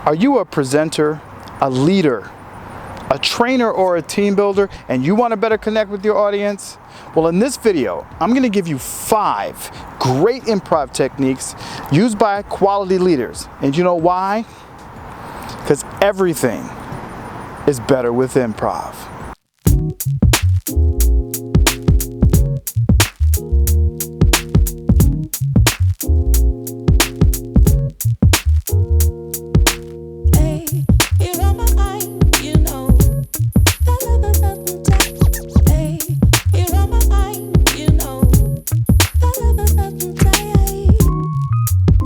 Are you a presenter, a leader, a trainer, or a team builder, and you want to better connect with your audience? Well, in this video, I'm going to give you 5 great improv techniques used by quality leaders. And you know why? Because everything is better with improv.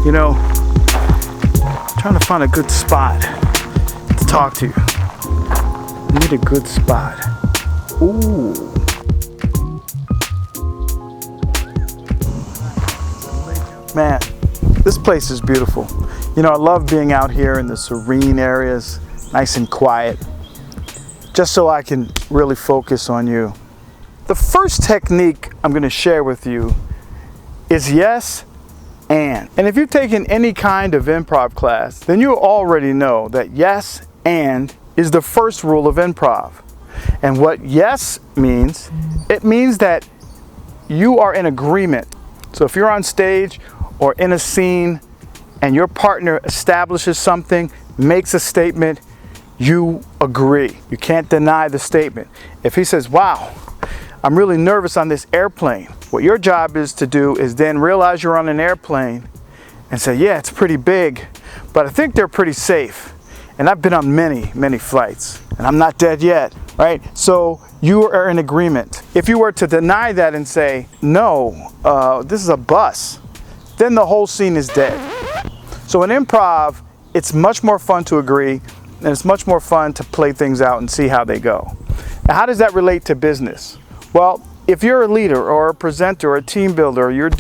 You know, trying to find a good spot to talk to you. I need a good spot. Ooh. Man, this place is beautiful. You know, I love being out here in the serene areas, nice and quiet, just so I can really focus on you. The first technique I'm going to share with you is yes and if you've taken any kind of improv class, then you already know that yes and is the first rule of improv. And what yes means, it means that you are in agreement. So if you're on stage or in a scene and your partner establishes something, makes a statement, you agree. You can't deny the statement. If he says, wow, I'm really nervous on this airplane, what your job is to do is then realize you're on an airplane and say, yeah, it's pretty big, but I think they're pretty safe. And I've been on many, many flights, and I'm not dead yet, right? So you are in agreement. If you were to deny that and say, no, this is a bus, then the whole scene is dead. So in improv, it's much more fun to agree, and it's much more fun to play things out and see how they go. Now, how does that relate to business? Well, if you're a leader or a presenter or a team builder, you're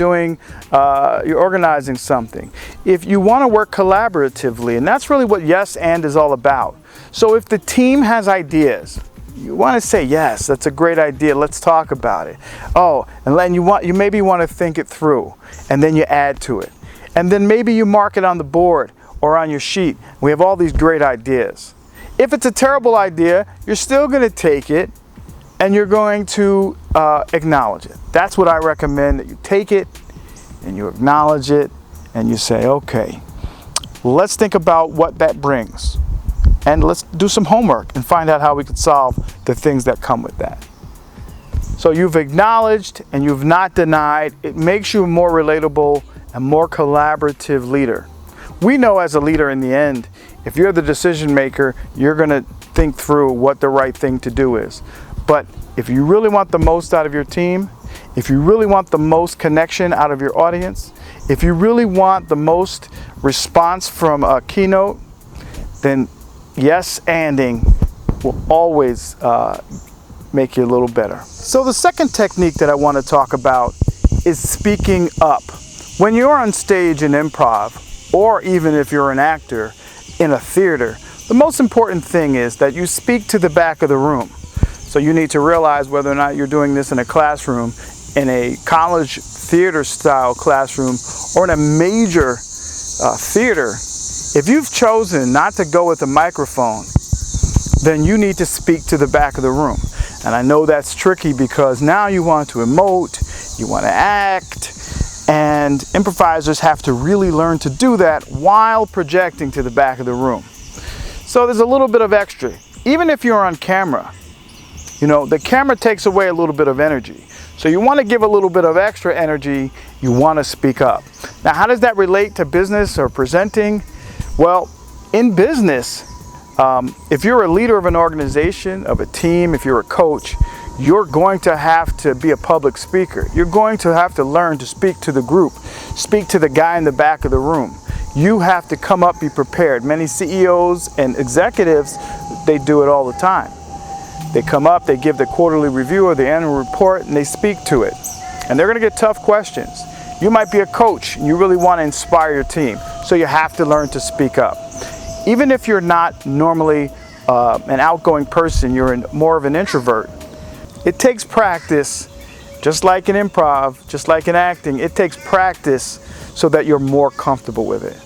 organizing something, if you want to work collaboratively, and that's really what yes and is all about. So if the team has ideas, you want to say, yes, that's a great idea, let's talk about it. Oh, and then you maybe want to think it through, and then you add to it. And then maybe you mark it on the board or on your sheet. We have all these great ideas. If it's a terrible idea, you're still going to take it and you're going to acknowledge it. That's what I recommend, that you take it and you acknowledge it and you say, okay, let's think about what that brings. And let's do some homework and find out how we can solve the things that come with that. So you've acknowledged and you've not denied. It makes you a more relatable and more collaborative leader. We know as a leader in the end, if you're the decision maker, you're going to think through what the right thing to do is. But if you really want the most out of your team, if you really want the most connection out of your audience, if you really want the most response from a keynote, then yes anding will always make you a little better. So the second technique that I want to talk about is speaking up. When you're on stage in improv, or even if you're an actor in a theater, the most important thing is that you speak to the back of the room. So you need to realize whether or not you're doing this in a classroom, in a college theater style classroom, or in a major theater. If you've chosen not to go with a microphone, then you need to speak to the back of the room. And I know that's tricky because now you want to emote, you want to act, and improvisers have to really learn to do that while projecting to the back of the room. So there's a little bit of extra. Even if you're on camera, you know, the camera takes away a little bit of energy. So you want to give a little bit of extra energy, you want to speak up. Now, how does that relate to business or presenting? Well, in business, if you're a leader of an organization, of a team, if you're a coach, you're going to have to be a public speaker. You're going to have to learn to speak to the group, speak to the guy in the back of the room. You have to come up, be prepared. Many CEOs and executives, they do it all the time. They come up, they give the quarterly review or the annual report, and they speak to it. And they're going to get tough questions. You might be a coach, and you really want to inspire your team, so you have to learn to speak up. Even if you're not normally an outgoing person, you're more of an introvert, it takes practice, just like in improv, just like in acting, it takes practice so that you're more comfortable with it.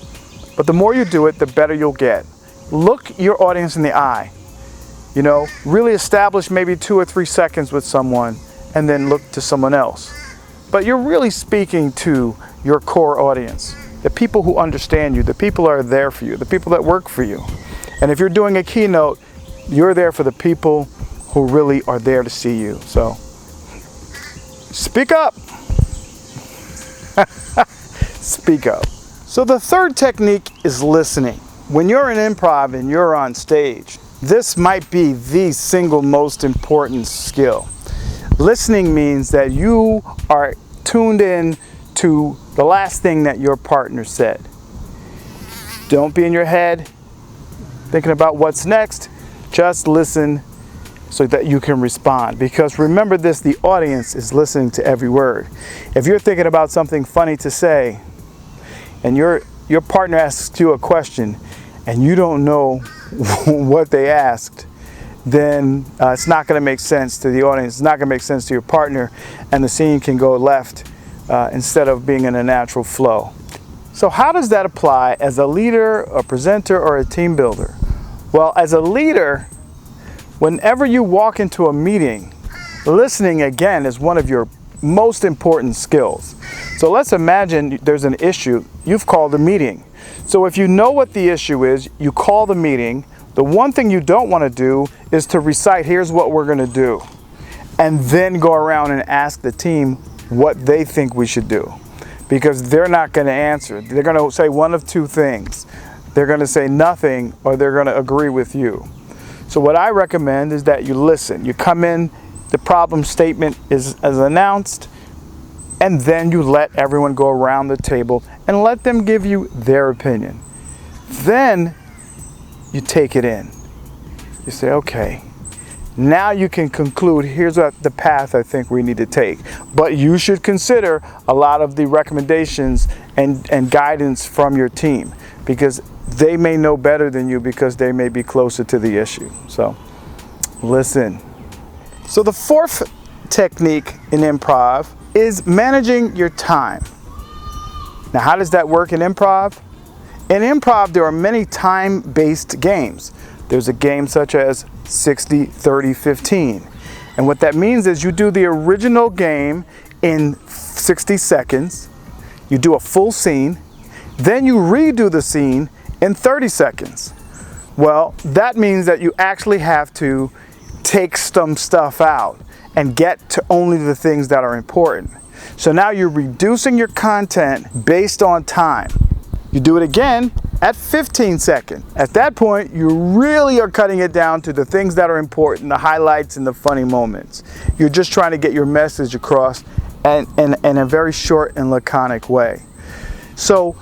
But the more you do it, the better you'll get. look your audience in the eye. You know, really establish maybe 2 or 3 seconds with someone and then look to someone else. But you're really speaking to your core audience, the people who understand you, the people who are there for you, the people that work for you. And if you're doing a keynote, you're there for the people who really are there to see you. So speak up. Speak up. So the third technique is listening. When you're in improv and you're on stage, this might be the single most important skill. Listening means that you are tuned in to the last thing that your partner said. Don't be in your head thinking about what's next. Just listen so that you can respond. Because remember this, the audience is listening to every word. If you're thinking about something funny to say and your partner asks you a question and you don't know what they asked, then it's not going to make sense to the audience. It's not going to make sense to your partner, and the scene can go left instead of being in a natural flow. So how does that apply as a leader, a presenter, or a team builder? Well, as a leader, whenever you walk into a meeting, listening again is one of your most important skills. So let's imagine there's an issue. You've called a meeting. So if you know what the issue is, you call the meeting. The one thing you don't want to do is to recite, here's what we're going to do, and then go around and ask the team what they think we should do, because they're not going to answer. They're going to say one of two things. They're going to say nothing, or they're going to agree with you. So what I recommend is that you listen. You come in, the problem statement is announced, and then you let everyone go around the table and let them give you their opinion. Then you take it in. You say, okay, now you can conclude, here's what the path I think we need to take. But you should consider a lot of the recommendations and guidance from your team, because they may know better than you, because they may be closer to the issue. So listen. So the fourth technique in improv is managing your time. Now, how does that work in improv? In improv, there are many time-based games. There's a game such as 60, 30, 15. And what that means is you do the original game in 60 seconds, you do a full scene, then you redo the scene in 30 seconds. Well, that means that you actually have to take some stuff out and get to only the things that are important. So now you're reducing your content based on time. You do it again at 15 seconds. At that point, you really are cutting it down to the things that are important, the highlights and the funny moments. You're just trying to get your message across in a very short and laconic way. So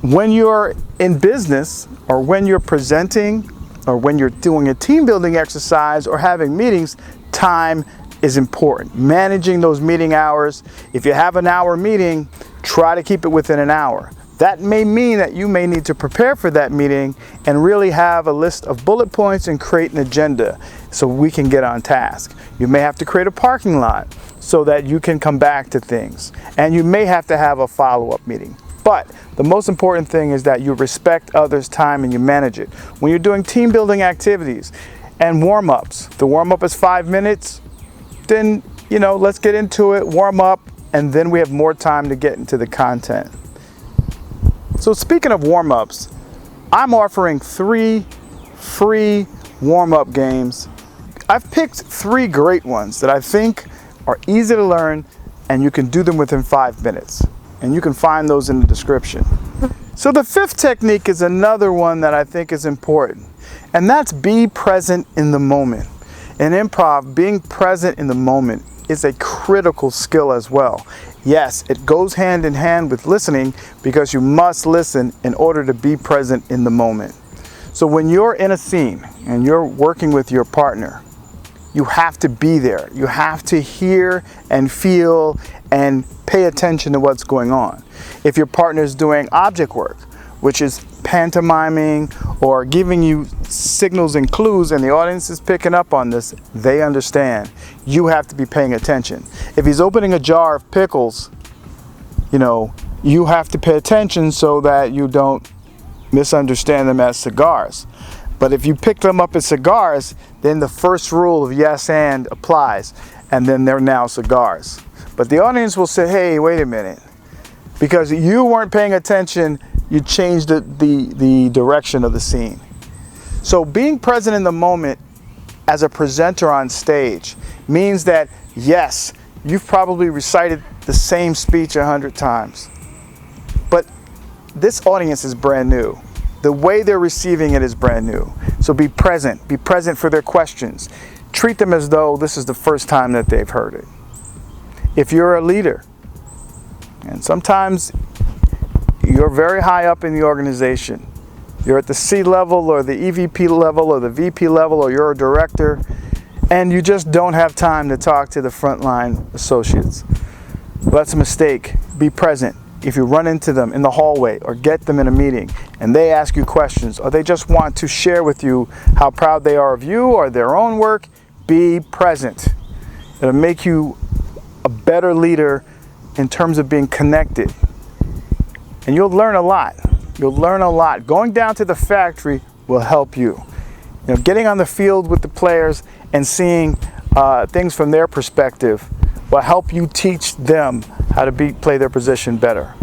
when you're in business, or when you're presenting, or when you're doing a team building exercise or having meetings, time is important. Managing those meeting hours. If you have an hour meeting, try to keep it within an hour. That may mean that you may need to prepare for that meeting and really have a list of bullet points and create an agenda so we can get on task. You may have to create a parking lot so that you can come back to things. And you may have to have a follow-up meeting. But the most important thing is that you respect others' time and you manage it. When you're doing team building activities and warm-ups, the warm-up is 5 minutes, then, let's get into it, warm up, and then we have more time to get into the content. So speaking of warm-ups, I'm offering 3 free warm-up games. I've picked 3 great ones that I think are easy to learn, and you can do them within 5 minutes. And you can find those in the description. So the 5th technique is another one that I think is important, and that's be present in the moment. In improv, being present in the moment is a critical skill as well. Yes, it goes hand in hand with listening, because you must listen in order to be present in the moment. So when you're in a scene and you're working with your partner, you have to be there. You have to hear and feel and pay attention to what's going on. If your partner is doing object work, which is pantomiming or giving you signals and clues, and the audience is picking up on this, they understand. You have to be paying attention. If he's opening a jar of pickles, you have to pay attention so that you don't misunderstand them as cigars. But if you pick them up as cigars, then the first rule of yes and applies, and then they're now cigars. But the audience will say, hey, wait a minute. Because you weren't paying attention, you changed the direction of the scene. So being present in the moment as a presenter on stage means that, yes, you've probably recited the same speech 100 times. But this audience is brand new. The way they're receiving it is brand new. So be present. Be present for their questions. Treat them as though this is the first time that they've heard it. If you're a leader, and sometimes you're very high up in the organization, you're at the C level or the EVP level or the VP level, or you're a director, and you just don't have time to talk to the frontline associates. Well, that's a mistake. Be present. If you run into them in the hallway or get them in a meeting and they ask you questions, or they just want to share with you how proud they are of you or their own work, be present. It'll make you a better leader in terms of being connected. And you'll learn a lot. You'll learn a lot. Going down to the factory will help you. Getting on the field with the players and seeing things from their perspective will help you teach them how to play their position better.